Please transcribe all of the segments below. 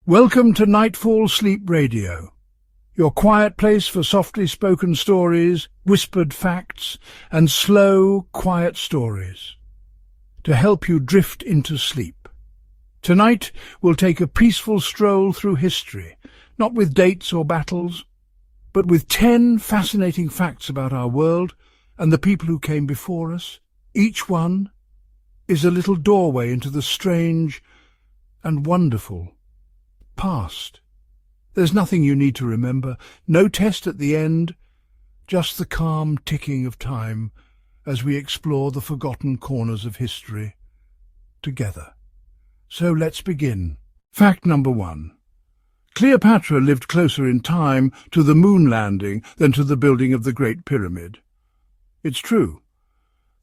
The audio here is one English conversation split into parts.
Welcome to Nightfall Sleep Radio, your quiet place for softly spoken stories, whispered facts, and slow, quiet stories to help you drift into sleep. Tonight we'll take a peaceful stroll through history, not with dates or battles, but with 10 fascinating facts about our world and the people who came before us. Each one is a little doorway into the strange and wonderful past. There's nothing you need to remember, no test at the end, just the calm ticking of time as we explore the forgotten corners of history together. So let's begin. Fact number 1. Cleopatra lived closer in time to the moon landing than to the building of the Great Pyramid. It's true.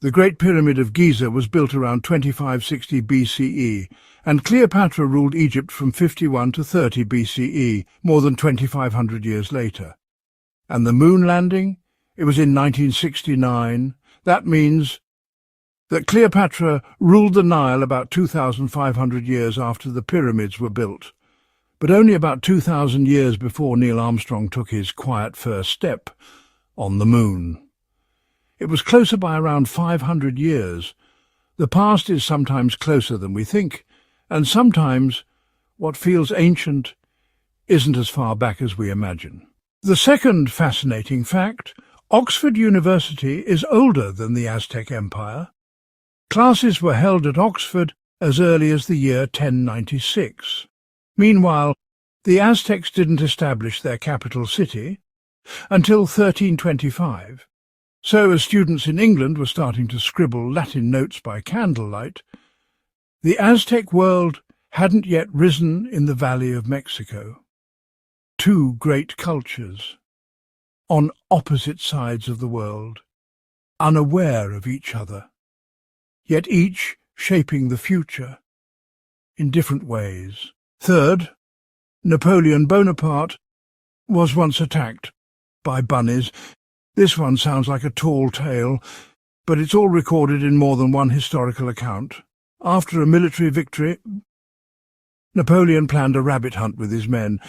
The Great Pyramid of Giza was built around 2560 BCE, and Cleopatra ruled Egypt from 51 to 30 BCE, more than 2,500 years later. And the moon landing? It was in 1969. That means that Cleopatra ruled the Nile about 2,500 years after the pyramids were built, but only about 2,000 years before Neil Armstrong took his quiet first step on the moon. It was closer by around 500 years. The past is sometimes closer than we think, and sometimes what feels ancient isn't as far back as we imagine. The second fascinating fact: Oxford University is older than the Aztec Empire. Classes were held at Oxford as early as the year 1096. Meanwhile, the Aztecs didn't establish their capital city until 1325. So, as students in England were starting to scribble Latin notes by candlelight, the Aztec world hadn't yet risen in the Valley of Mexico. Two great cultures, on opposite sides of the world, unaware of each other, yet each shaping the future in different ways. Third, Napoleon Bonaparte was once attacked by bunnies. This one sounds like a tall tale, but it's all recorded in more than one historical account. After a military victory, Napoleon planned a rabbit hunt with his men.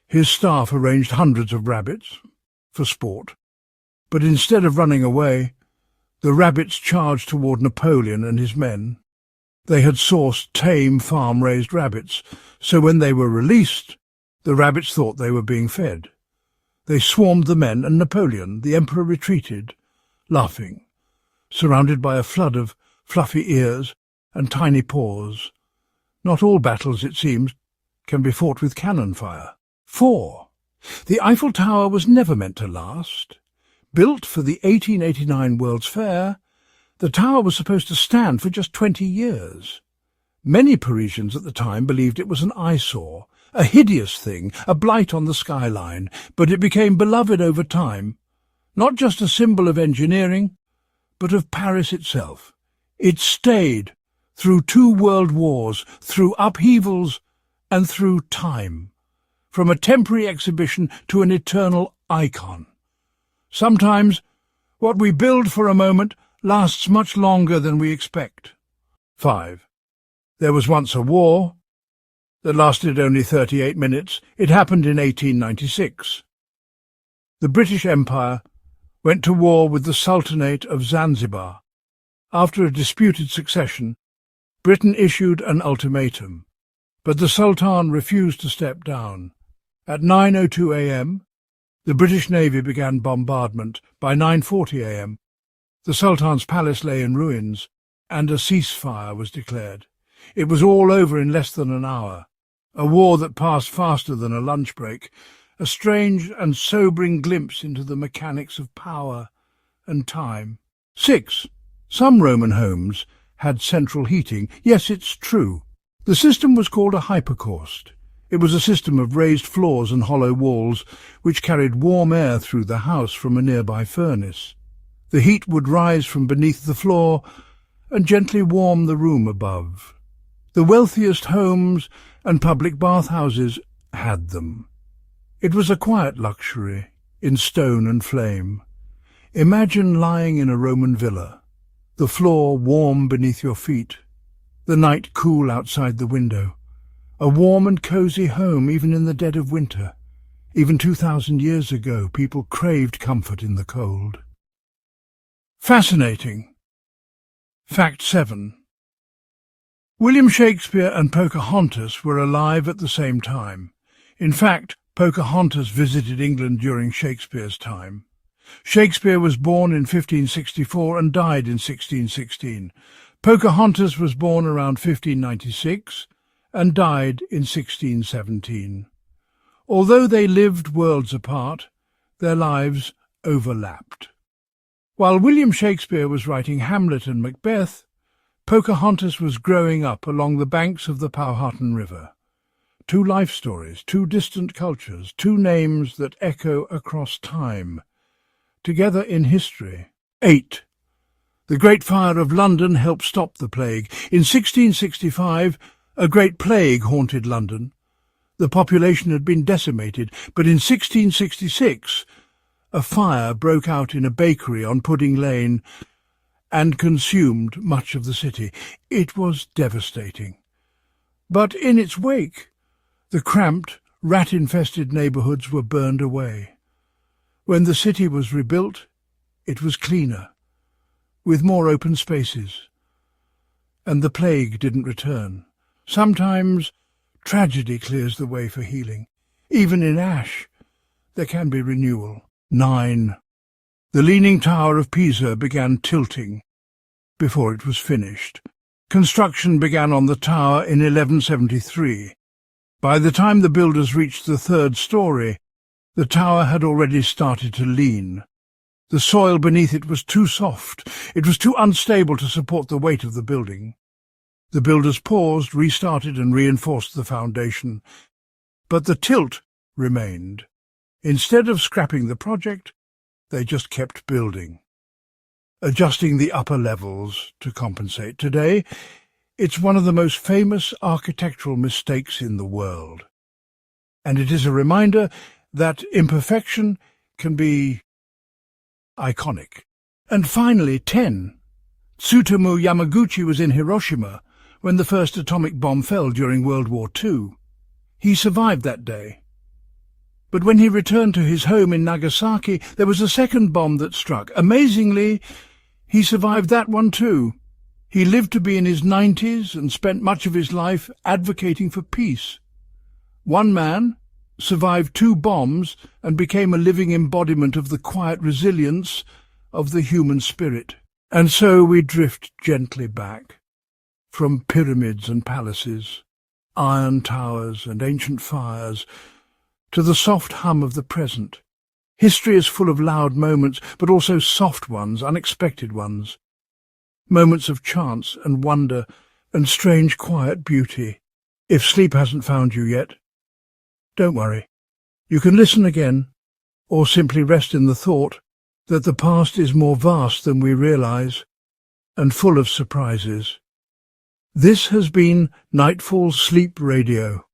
His staff arranged hundreds of rabbits for sport, but instead of running away, the rabbits charged toward Napoleon and his men. They had sourced tame farm-raised rabbits, so when they were released, the rabbits thought they were being fed. They swarmed the men, and Napoleon, the emperor, retreated, laughing, surrounded by a flood of fluffy ears and tiny paws. Not all battles, it seems, can be fought with cannon fire. 4. The Eiffel Tower was never meant to last. Built for the 1889 World's Fair, the tower was supposed to stand for just 20 years. Many Parisians at the time believed it was an eyesore, a hideous thing, a blight on the skyline, but it became beloved over time, not just a symbol of engineering, but of Paris itself. It stayed through 2 world wars, through upheavals, and through time, from a temporary exhibition to an eternal icon. Sometimes what we build for a moment lasts much longer than we expect. 5. There was once a war that lasted only 38 minutes. It happened in 1896. The British Empire went to war with the Sultanate of Zanzibar. After a disputed succession, Britain issued an ultimatum, but the Sultan refused to step down. At 9:02 a.m., the British Navy began bombardment. By 9:40 a.m., the Sultan's palace lay in ruins, and a ceasefire was declared. It was all over in less than an hour. A war that passed faster than a lunch break, a strange and sobering glimpse into the mechanics of power and time. 6. Some Roman homes had central heating. Yes, it's true. The system was called a hypocaust. It was a system of raised floors and hollow walls which carried warm air through the house from a nearby furnace. The heat would rise from beneath the floor and gently warm the room above. The wealthiest homes and public bathhouses had them. It was a quiet luxury, in stone and flame. Imagine lying in a Roman villa, the floor warm beneath your feet, the night cool outside the window. A warm and cosy home even in the dead of winter. Even 2,000 years ago, people craved comfort in the cold. Fascinating. Fact 7. William Shakespeare and Pocahontas were alive at the same time. In fact, Pocahontas visited England during Shakespeare's time. Shakespeare was born in 1564 and died in 1616. Pocahontas was born around 1596 and died in 1617. Although they lived worlds apart, their lives overlapped. While William Shakespeare was writing Hamlet and Macbeth, Pocahontas was growing up along the banks of the Powhatan River. Two life stories, two distant cultures, two names that echo across time, together in history. 8. The Great Fire of London helped stop the plague. In 1665, a great plague haunted London. The population had been decimated, but in 1666, a fire broke out in a bakery on Pudding Lane and consumed much of the city. It was devastating. But in its wake, the cramped, rat-infested neighbourhoods were burned away. When the city was rebuilt, it was cleaner, with more open spaces. And the plague didn't return. Sometimes tragedy clears the way for healing. Even in ash, there can be renewal. 9. The Leaning Tower of Pisa began tilting before it was finished. Construction began on the tower in 1173. By the time the builders reached the third story, the tower had already started to lean. The soil beneath it was too soft. It was too unstable to support the weight of the building. The builders paused, restarted and reinforced the foundation. But the tilt remained. Instead of scrapping the project, they just kept building, adjusting the upper levels to compensate. Today, it's one of the most famous architectural mistakes in the world. And it is a reminder that imperfection can be iconic. And finally, 10. Tsutomu Yamaguchi was in Hiroshima when the first atomic bomb fell during World War II. He survived that day. But when he returned to his home in Nagasaki, there was a second bomb that struck. Amazingly, he survived that one too. He lived to be in his 90s and spent much of his life advocating for peace. One man survived 2 bombs and became a living embodiment of the quiet resilience of the human spirit. And so we drift gently back, from pyramids and palaces, iron towers and ancient fires, to the soft hum of the present. History is full of loud moments, but also soft ones, unexpected ones. Moments of chance and wonder and strange quiet beauty. If sleep hasn't found you yet, don't worry. You can listen again, or simply rest in the thought that the past is more vast than we realize, and full of surprises. This has been Nightfall Sleep Radio.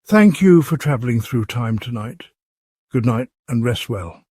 Thank you for travelling through time tonight. Good night and rest well.